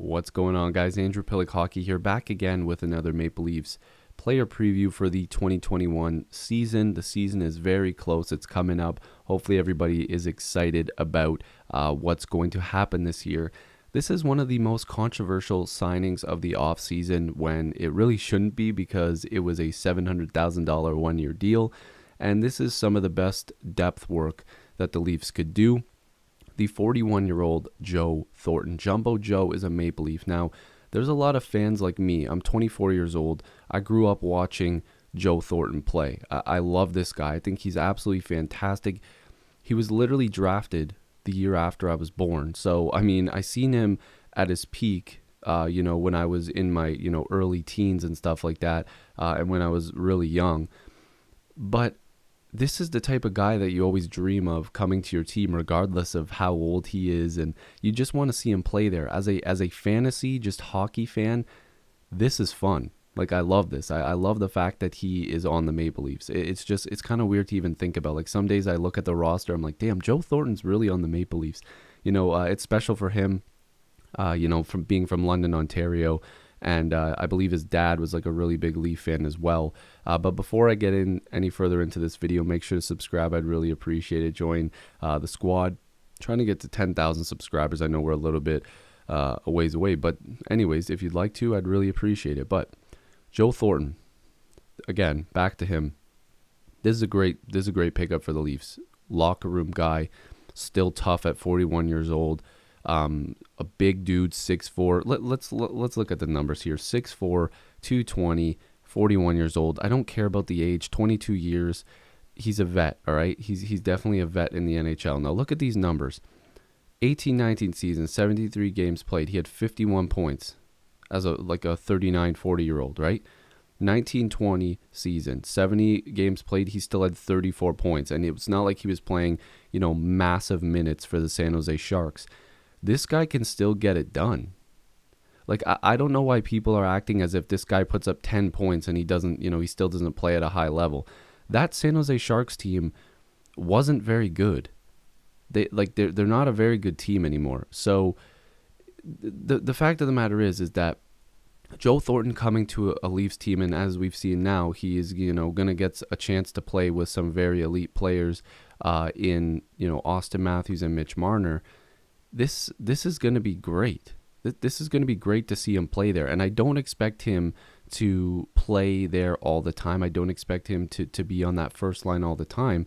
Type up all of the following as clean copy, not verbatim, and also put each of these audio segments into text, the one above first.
What's going on, guys? Andrew Piluk Hockey here, back again with another Maple Leafs player preview for the 2021 season. The season is very close. It's coming up. Hopefully everybody is excited about what's going to happen this year. This is one of the most controversial signings of the offseason when it really shouldn't be, because it was a $700,000 one-year deal. And this is some of the best depth work that the Leafs could do. The 41-year-old Joe Thornton. Jumbo Joe is a Maple Leaf. Now, there's a lot of fans like me. I'm 24 years old. I grew up watching Joe Thornton play. I love this guy. I think he's absolutely fantastic. He was literally drafted the year after I was born. So, I mean, I seen him at his peak, when I was in my, early teens and stuff like that, and when I was really young. But this is the type of guy that you always dream of coming to your team, regardless of how old he is, and you just want to see him play there. As a fantasy, just hockey fan, this is fun. Like, I love this. I love the fact that he is on the Maple Leafs. It's kind of weird to even think about. Like, some days I look at the roster, I'm like, damn, Joe Thornton's really on the Maple Leafs. It's special for him, from being from London, Ontario. And I believe his dad was like a really big Leaf fan as well. But before I get in any further into this video, make sure to subscribe. I'd really appreciate it. Join the squad. Trying to get to 10,000 subscribers. I know we're a little bit a ways away. But anyways, if you'd like to, I'd really appreciate it. But Joe Thornton, again, back to him. This is a great pickup for the Leafs. Locker room guy, still tough at 41 years old. A big dude, 6'4". Let's look at the numbers here. 6'4", 220, 41 years old. I don't care about the age. 22 years. He's a vet, all right? He's definitely a vet in the NHL. Now look at these numbers. 18-19 season, 73 games played. He had 51 points as a 39, 40-year-old, right? 19-20 season, 70 games played. He still had 34 points, and it was not like he was playing, massive minutes for the San Jose Sharks. This guy can still get it done. Like, I don't know why people are acting as if this guy puts up 10 points and he doesn't, he still doesn't play at a high level. That San Jose Sharks team wasn't very good. They're not a very good team anymore. So the fact of the matter is that Joe Thornton coming to a Leafs team, and as we've seen now, he is, going to get a chance to play with some very elite players in, Austin Matthews and Mitch Marner. This is going to be great. This is going to be great to see him play there. And I don't expect him to play there all the time. I don't expect him to be on that first line all the time.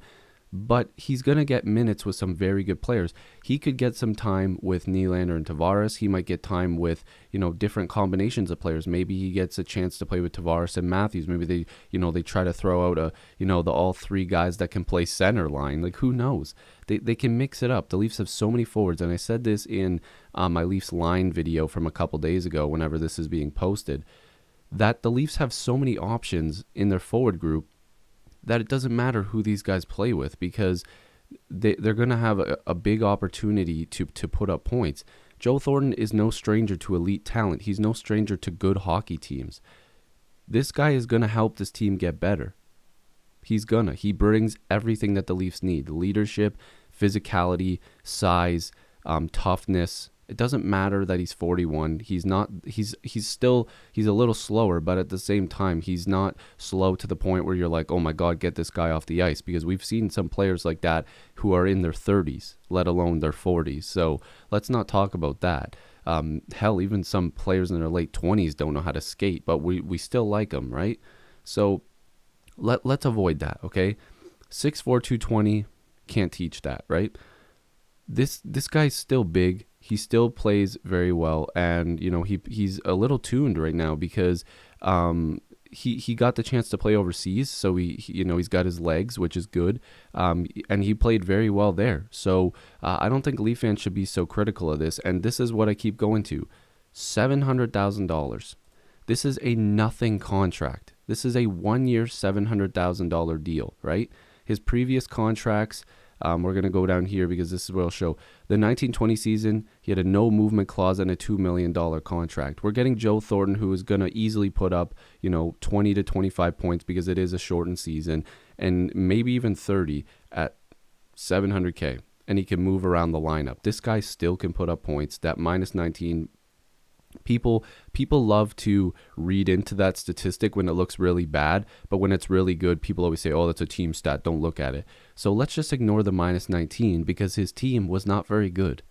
But he's going to get minutes with some very good players. He could get some time with Nylander and Tavares. He might get time with, different combinations of players. Maybe he gets a chance to play with Tavares and Matthews. Maybe they try to throw out the all three guys that can play center line. Like, who knows? They can mix it up. The Leafs have so many forwards. And I said this in my Leafs line video from a couple days ago, whenever this is being posted, that the Leafs have so many options in their forward group that it doesn't matter who these guys play with, because they're going to have a big opportunity to put up points. Joe Thornton is no stranger to elite talent. He's no stranger to good hockey teams. This guy is going to help this team get better. He brings everything that the Leafs need: leadership, physicality, size, toughness. It doesn't matter that he's 41. He's a little slower, but at the same time, he's not slow to the point where you're like, oh my God, get this guy off the ice, because we've seen some players like that who are in their 30s, let alone their 40s. So let's not talk about that. Hell, even some players in their late 20s don't know how to skate, but we still like them, right? So let's avoid that, okay? 6'4", 220, can't teach that, right? This guy's still big. He still plays very well, and he's a little tuned right now because he got the chance to play overseas, so he's got his legs, which is good, and he played very well there. So I don't think Leaf fans should be so critical of this, and this is what I keep going to: $700,000. This is a nothing contract. This is a 1-year $700,000 deal, right? His previous contracts. We're going to go down here because this is where I'll show. The 1920 season, he had a no movement clause and a $2 million contract. We're getting Joe Thornton, who is going to easily put up, 20 to 25 points because it is a shortened season, and maybe even 30 at $700K, and he can move around the lineup. This guy still can put up points. That minus 19 People love to read into that statistic when it looks really bad, but when it's really good, people always say, oh, that's a team stat, don't look at it. So let's just ignore the minus 19 because his team was not very good.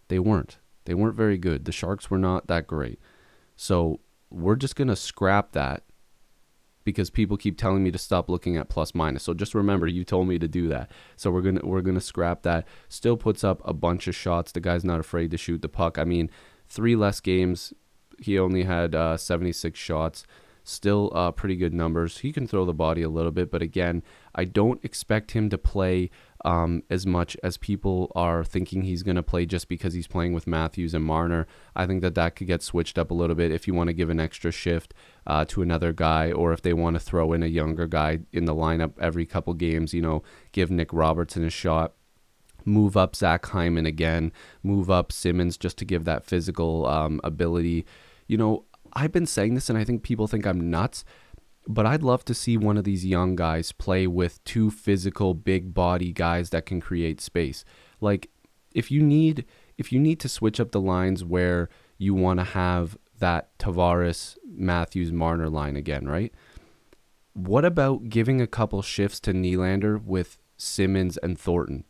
They weren't very good. The Sharks were not that great. So we're just going to scrap that because people keep telling me to stop looking at plus minus. So just remember, you told me to do that. So we're going to scrap that. Still puts up a bunch of shots. The guy's not afraid to shoot the puck. I mean, 3 less games, he only had 76 shots. Still pretty good numbers. He can throw the body a little bit, but again, I don't expect him to play as much as people are thinking he's going to play just because he's playing with Matthews and Marner. I think that could get switched up a little bit if you want to give an extra shift to another guy, or if they want to throw in a younger guy in the lineup every couple games, give Nick Robertson a shot. Move up Zach Hyman again, move up Simmons just to give that physical ability. I've been saying this and I think people think I'm nuts, but I'd love to see one of these young guys play with 2 physical, big body guys that can create space. Like if you need to switch up the lines where you want to have that Tavares, Matthews, Marner line again, right? What about giving a couple shifts to Nylander with Simmons and Thornton?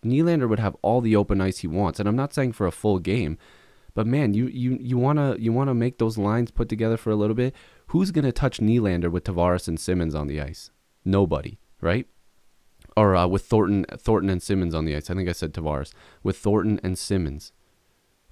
Nylander would have all the open ice he wants, and I'm not saying for a full game, but man, you wanna make those lines put together for a little bit. Who's gonna touch Nylander with Tavares and Simmons on the ice? Nobody, right? Or with Thornton and Simmons on the ice. I think I said Tavares. With Thornton and Simmons,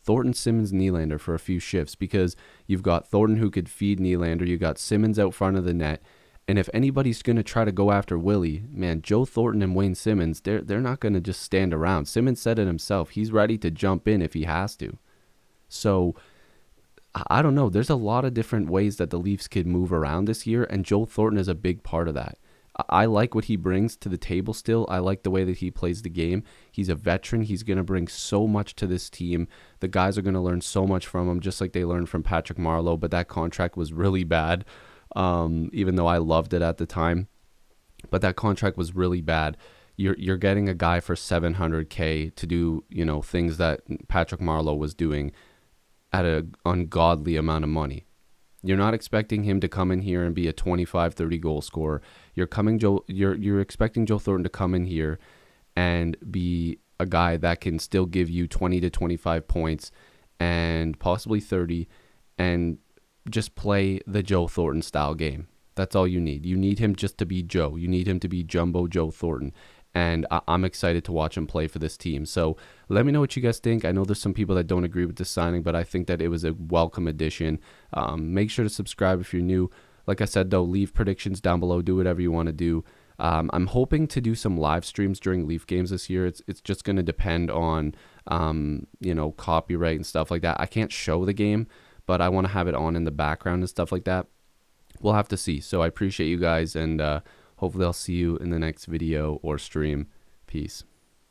Nylander for a few shifts, because you've got Thornton who could feed Nylander. You got Simmons out front of the net. And if anybody's going to try to go after Willie, man, Joe Thornton and Wayne Simmons, they're not going to just stand around. Simmons said it himself. He's ready to jump in if he has to. So, I don't know. There's a lot of different ways that the Leafs could move around this year, and Joe Thornton is a big part of that. I like what he brings to the table still. I like the way that he plays the game. He's a veteran. He's going to bring so much to this team. The guys are going to learn so much from him, just like they learned from Patrick Marleau, but that contract was really bad. Even though I loved it at the time, but that contract was really bad. You're getting a guy for $700K to do, things that Patrick Marleau was doing at an ungodly amount of money. You're not expecting him to come in here and be a 25, 30 goal scorer. You're expecting Joe Thornton to come in here and be a guy that can still give you 20 to 25 points and possibly 30 and just play the Joe Thornton style game. That's all you need. You need him just to be Joe. You need him to be Jumbo Joe Thornton. And I'm excited to watch him play for this team. So let me know what you guys think. I know there's some people that don't agree with this signing, but I think that it was a welcome addition. Make sure to subscribe if you're new. Like I said, though, leave predictions down below. Do whatever you want to do. I'm hoping to do some live streams during Leaf games this year. It's just going to depend on, copyright and stuff like that. I can't show the game, but I want to have it on in the background and stuff like that. We'll have to see. So I appreciate you guys, and hopefully I'll see you in the next video or stream. Peace.